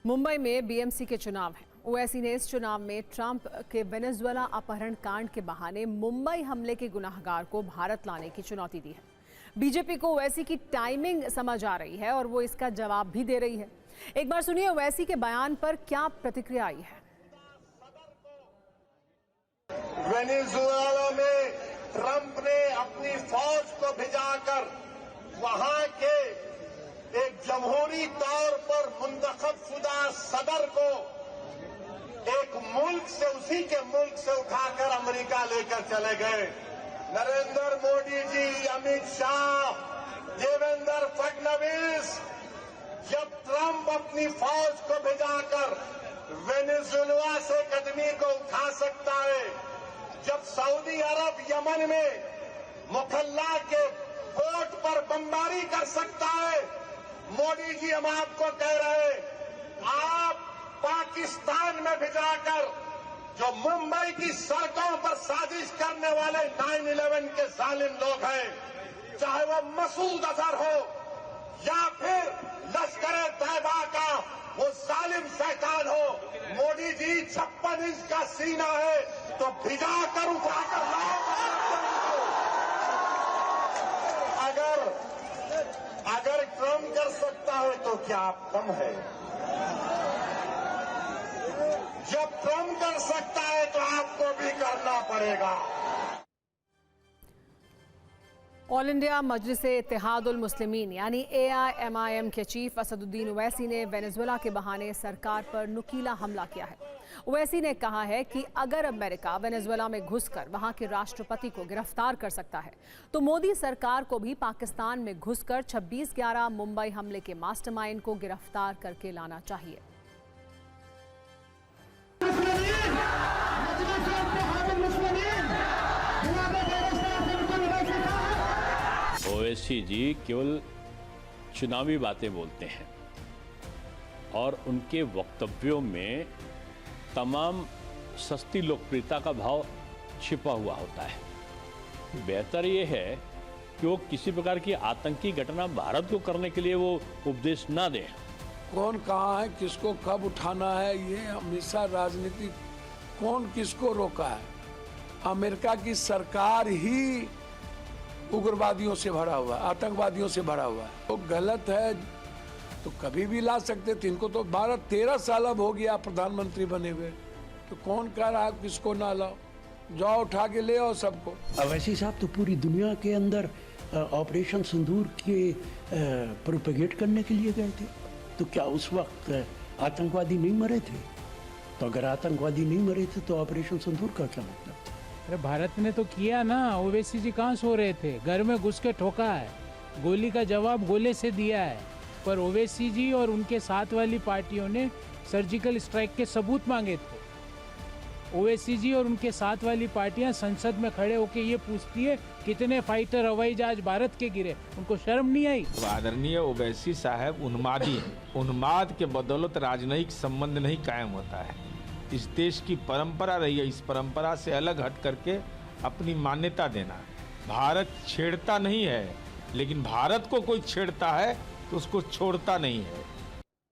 मुंबई में बीएमसी के चुनाव हैं। ओवैसी ने इस चुनाव में ट्रंप के वेनेजुएला अपहरण कांड के बहाने मुंबई हमले के गुनाहगार को भारत लाने की चुनौती दी है। बीजेपी को ओवैसी की टाइमिंग समझ आ रही है और वो इसका जवाब भी दे रही है। एक बार सुनिए ओवैसी के बयान पर क्या प्रतिक्रिया आई है। वेनेजुएला में ट्रंप ने अपनी फौज को भिजाकर वहां के एक जमहूरी तौर पर मुंतखब शुदा सदर को एक मुल्क से, उसी के मुल्क से उठाकर अमेरिका लेकर चले गए। नरेंद्र मोदी जी, अमित शाह, देवेंद्र फडणवीस, जब ट्रंप अपनी फौज को भिजाकर वेनेजुएला से कदमी को उठा सकता है, जब सऊदी अरब यमन में मुखल्ला के पोर्ट पर बमबारी कर सकता है, मोदी जी हम आपको कह रहे हैं, आप पाकिस्तान में भिजाकर जो मुंबई की सड़कों पर साजिश करने वाले 9/11 के जालिम लोग हैं, चाहे वो मसूद अजहर हो या फिर लश्कर तैयबा का वो जालिम शैतान हो, मोदी जी 56 इंच का सीना है तो भिजाकर उठाकर लाओ। अगर ट्रंप कर सकता है तो क्या आप कम है? जब ट्रंप कर सकता है तो आपको भी करना पड़ेगा। ऑल इंडिया मजलिस-ए-इत्तेहादुल मुस्लिमीन यानी AIMIM के चीफ असदुद्दीन ओवैसी ने वेनेजुएला के बहाने सरकार पर नुकीला हमला किया है। ओवैसी ने कहा है कि अगर अमेरिका वेनेजुएला में घुसकर वहां के राष्ट्रपति को गिरफ्तार कर सकता है तो मोदी सरकार को भी पाकिस्तान में घुसकर 26/11 मुंबई हमले के मास्टरमाइंड को गिरफ्तार करके लाना चाहिए। ओवैसी जी केवल चुनावी बातें बोलते हैं और उनके वक्तव्यों में तमाम सस्ती लोकप्रियता का भाव छिपा हुआ होता है। बेहतर ये है कि वो किसी प्रकार की आतंकी घटना भारत को करने के लिए वो उपदेश ना दें। कौन कहाँ है, किसको कब उठाना है, ये हमेशा राजनीति कौन किसको रोका है। अमेरिका की सरकार ही उग्रवादियों से भरा हुआ है, आतंकवादियों से भरा हुआ है। तो गलत है तो कभी भी ला सकते थे। इनको तो 12-13 साल अब हो गया प्रधानमंत्री बने हुए, तो कौन कह रहा है किसको ना लाओ, जाओ उठा के ले आओ सबको। ओवैसी साहब तो पूरी दुनिया के अंदर ऑपरेशन सिंदूर के प्रोपेगेट करने के लिए गए थे, तो क्या उस वक्त आतंकवादी नहीं मरे थे? तो अगर आतंकवादी नहीं मरे थे तो ऑपरेशन सिंदूर का क्या मतलब? अरे भारत ने तो किया ना। ओवैसी जी कहाँ सो रहे थे? घर में घुस के ठोका है, गोली का जवाब गोले से दिया है। पर ओवैसी जी और उनके साथ वाली पार्टियों ने सर्जिकल स्ट्राइक के सबूत मांगे थे। ओवैसी जी और उनके साथ वाली पार्टियां संसद में खड़े होकर ये पूछती है कितने फाइटर हवाई जहाज भारत के गिरे, उनको शर्म नहीं आई? आदरणीय ओवैसी साहब उन्मादी हैं। उन्माद के बदौलत राजनयिक संबंध नहीं कायम होता है। इस देश की परंपरा रही है, इस परंपरा से अलग हट करके अपनी मान्यता देना। भारत छेड़ता नहीं है, लेकिन भारत को कोई छेड़ता है तो उसको छोड़ता नहीं है।